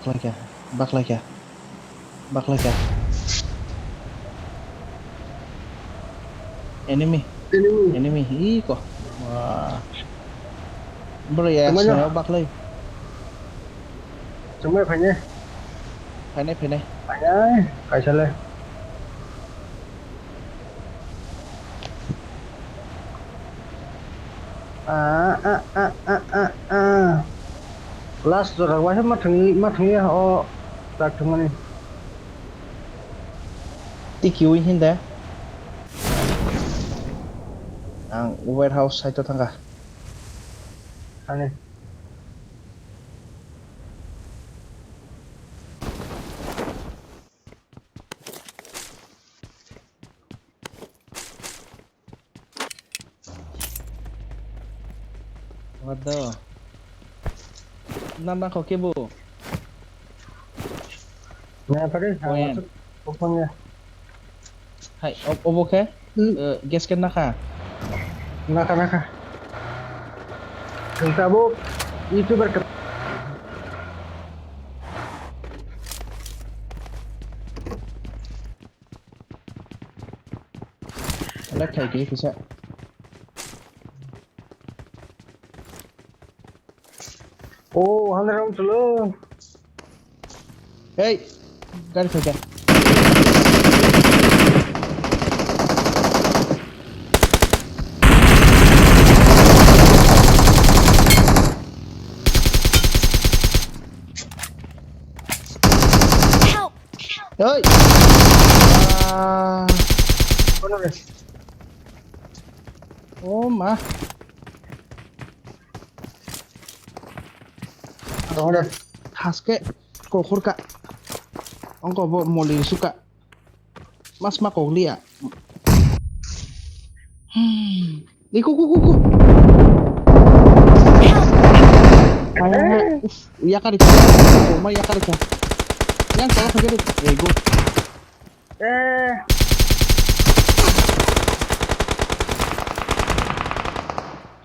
lagi ya, bak lagi ya, bak lagi ya. Enemy, Ini enemy, ih kok. Wah, bro ya, semuanya, saya bak lagi. semuanya banyak, Penai. banyak, kayak salah. Kelas sudah wajib madengi ya, oh, tak dengan ini. Tiki win hinda. Ang warehouse itu tangga. Aneh. Waduh. Nanda kok bu. Nah, tadi, Poin. maksud, pokoknya, Hai, obo ke? Guess kan naka. naka. Kita bu, itu berket. Lek kayak gini bisa. Oh, handram dulu. Hey, garis aja. Hey. Benar ya? Oh mah. Benar. Haske kokur kak. Ongko bo moli suka. Mas makok lia. Iku. Iya kali. Oh mah iya kali kak. Yang salah saja deh. Ego.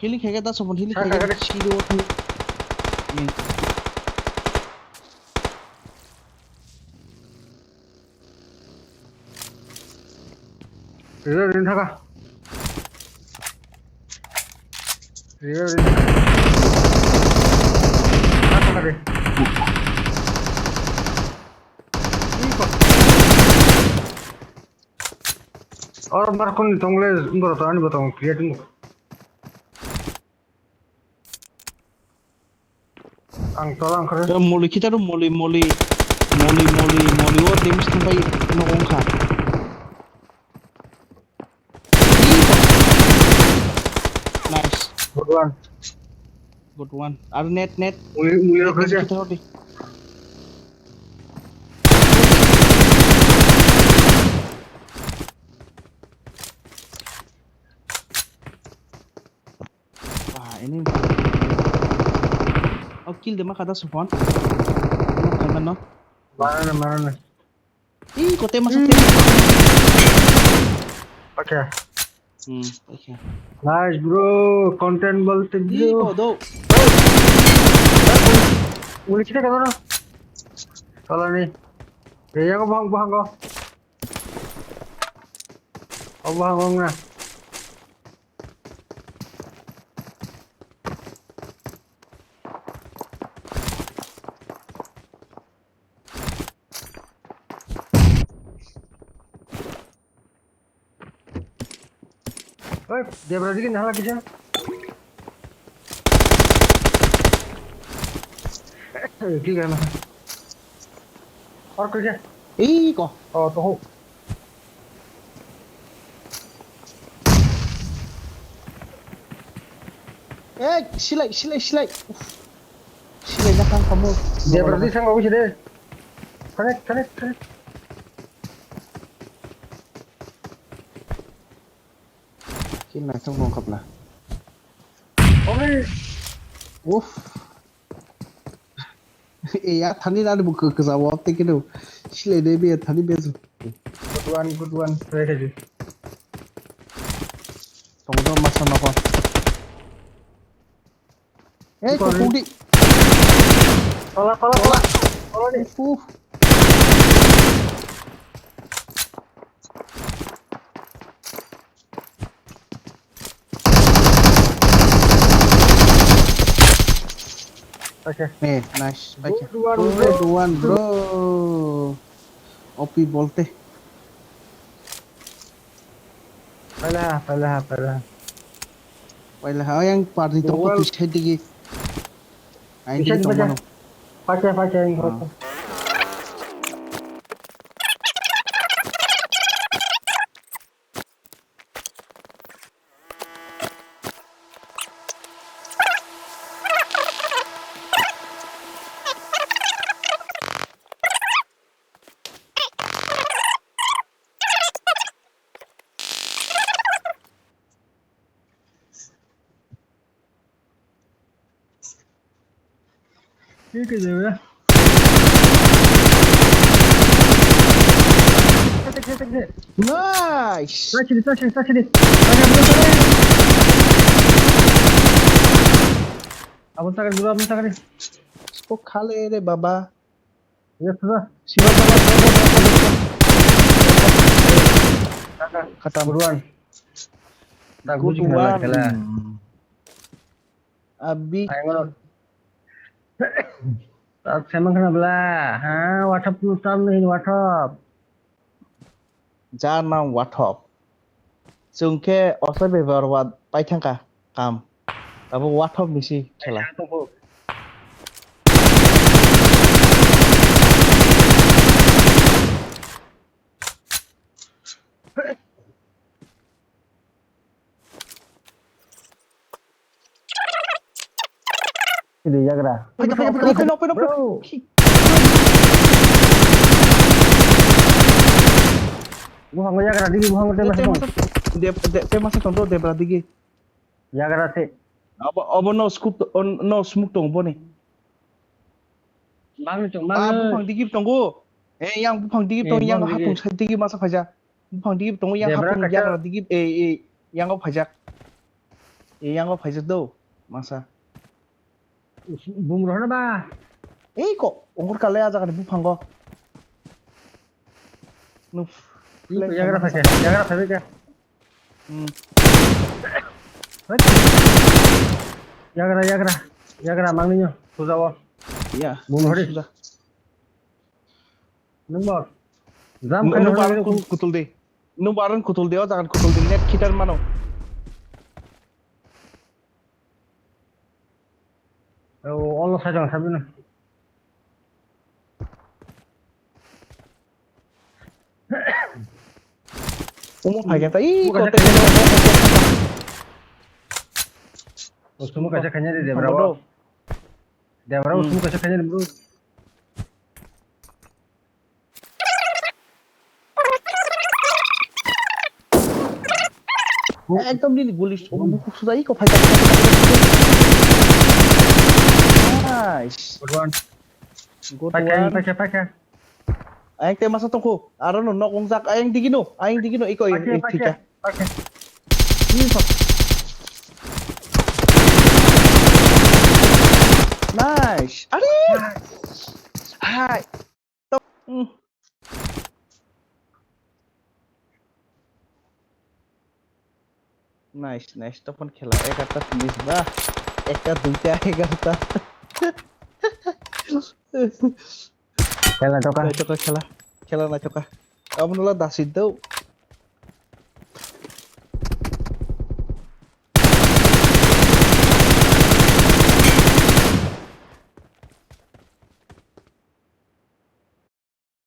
Hili kayak kita sopan hili kayak Shido. Rin thaka. Rin. Thaka deh. और मार्कोन तंगले इंगरो तो आनी बताऊं creating ang tolong keren Muli kita tuh muli oh dia mesti sampai nongong kak. Nice, good one. Ada net. mulai kerja Kita di. Wah ini. Oh kill dia mah kata Sufon. Jangan no. mana Ih kok masuk tim. oke Oke. nice bro konten bolte Ih bro kok do. mulai kita kan kalau nih ya yang bang kok bang nah dia berarti kan hal lagi sih gimana और kerja Ih kok. oh tuh Silai. Silai jangan kamu. dia berarti saya nggak bisa deh connect Kina trong vòng cặp là. oke Ya tadi ada buku ke sawah tik itu. Silai deh biar tadi biasa. good one saya aja Tunggu masa apa? Kok di. Tolak. Tolong nih. Oke. Nih, nice. Baik. Dua, Good one, bro. OP bolte. Pala. Wala yang party tong ko Dual. tu digi. Ay Bisa digi tong dibaca. mano. Pakai yang Ah. foto. Ini ke dia ya. Tek. Nice. Touch ini. Abang tangan dulu, abang tangan nih. Sko khale re baba. Ya sudah. Siwa baba. Kata buruan. Tak Good bujuk lah one. kala. Abi Ayo ngolok. Tak semang kena belah. Ha, WhatsApp nusan nih WhatsApp. jana wathop. Sungke osai beber wat paithangka kam. Abo wathop misi khela. Tunggu. Ini ya kira. Open. Bro. Buang ya kira digi buang teh masuk. Dia masuk tonton dia berarti gi. Ya kira sih. Abo no smoke tong bone. Bang cung Bupang digip tonggo. Yang bupang digip tong yang bupang hatung digip masa pajak. Bupang digip tonggo yang Dia hatung berangkat, yang digip yang kau pajak. Yang kau pajak do masa. Bumroh na ba? Kok ongkur kale aja kan bupang ko. Nu. Ya kira saja. Ya kira saja. Ya kira mang ninyo. Susah wa. Iya. Bumroh di. Sudah. Nembor. Zam kan Nu baran kutul de. Nu baran kutul de jangan kutul de net kitar mano. Oh, Allah sajang sabi na. Umum pajak tai Bukan kote. Semua kaca kanya di dia berapa? Dia berapa semua kaca kanya di bro. একদম দিলি গুলি মুখ সুদাই কো ফাইটা nice Good one. good Pakai. one aing teh masa tongko aron no kongjak aing digino iko tika Pakai. ini kok nice ari hai top nice তখন খেলা 11টা finish বা একটা দুইটা 11টা Kaya toka. খেলা না চকা কামনলা দাসিত দাও